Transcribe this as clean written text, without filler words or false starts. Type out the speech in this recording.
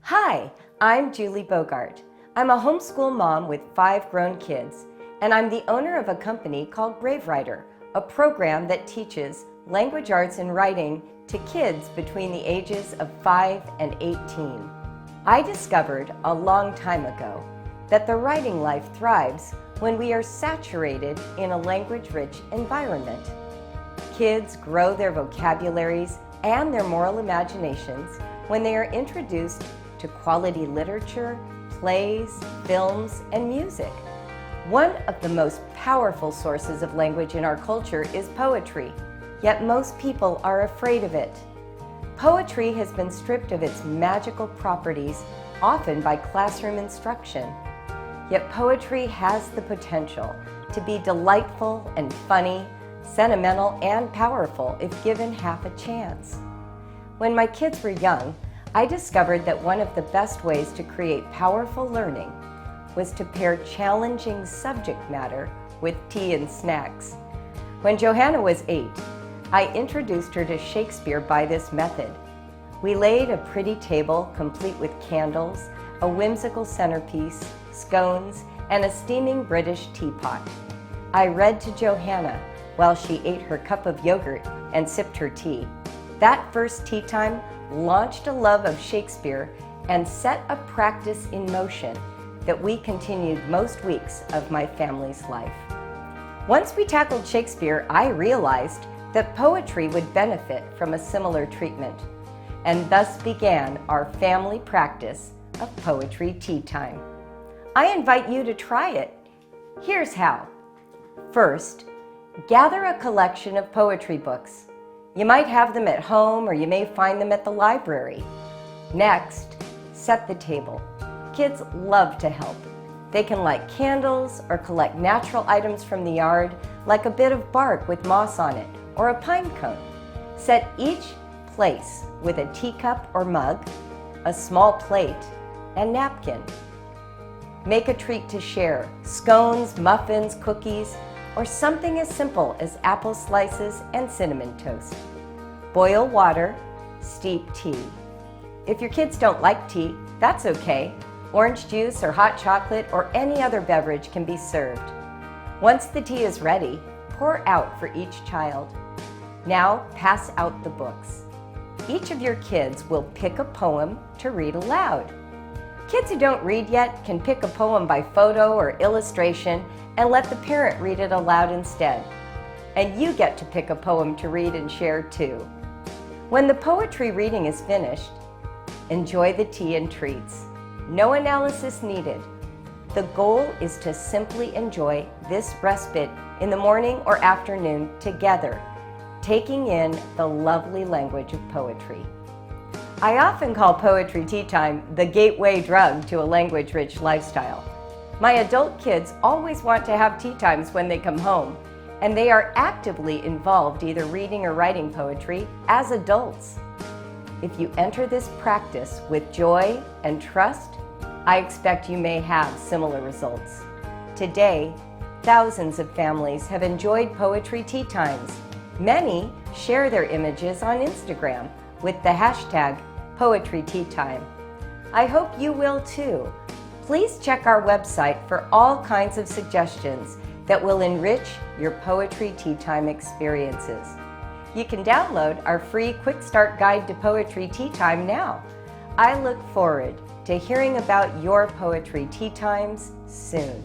Hi, I'm Julie Bogart. I'm a homeschool mom with 5 grown kids, and I'm the owner of a company called Brave Writer, a program that teaches language arts and writing to kids between the ages of 5 and 18. I discovered a long time ago that the writing life thrives when we are saturated in a language-rich environment. Kids grow their vocabularies and their moral imaginations when they are introduced to quality literature, plays, films, and music. One of the most powerful sources of language in our culture is poetry, yet most people are afraid of it. Poetry has been stripped of its magical properties, often by classroom instruction. Yet poetry has the potential to be delightful and funny, sentimental and powerful if given half a chance. When my kids were young, I discovered that one of the best ways to create powerful learning was to pair challenging subject matter with tea and snacks. When Johanna was 8, I introduced her to Shakespeare by this method. We laid a pretty table complete with candles, a whimsical centerpiece, scones, and a steaming British teapot. I read to Johanna while she ate her cup of yogurt and sipped her tea. That first tea time launched a love of Shakespeare and set a practice in motion that we continued most weeks of my family's life. Once we tackled Shakespeare, I realized that poetry would benefit from a similar treatment, and thus began our family practice of poetry tea time. I invite you to try it. Here's how. First, gather a collection of poetry books. You might have them at home, or you may find them at the library. Next, set the table. Kids love to help. They can light candles or collect natural items from the yard, like a bit of bark with moss on it, or a pine cone. Set each place with a teacup or mug, a small plate, and napkin. Make a treat to share: scones, muffins, cookies, or something as simple as apple slices and cinnamon toast. Boil water, steep tea. If your kids don't like tea, that's okay. Orange juice or hot chocolate or any other beverage can be served. Once the tea is ready, pour out for each child. Now pass out the books. Each of your kids will pick a poem to read aloud. Kids who don't read yet can pick a poem by photo or illustration and let the parent read it aloud instead. And you get to pick a poem to read and share too. When the poetry reading is finished, enjoy the tea and treats. No analysis needed. The goal is to simply enjoy this respite in the morning or afternoon together, taking in the lovely language of poetry. I often call poetry tea time the gateway drug to a language-rich lifestyle. My adult kids always want to have tea times when they come home, and they are actively involved either reading or writing poetry as adults. If you enter this practice with joy and trust, I expect you may have similar results. Today, thousands of families have enjoyed poetry tea times. Many share their images on Instagram with the hashtag #PoetryTeaTime. I hope you will too. Please check our website for all kinds of suggestions that will enrich your poetry tea time experiences. You can download our free Quick Start Guide to Poetry Tea Time now. I look forward to hearing about your poetry tea times soon.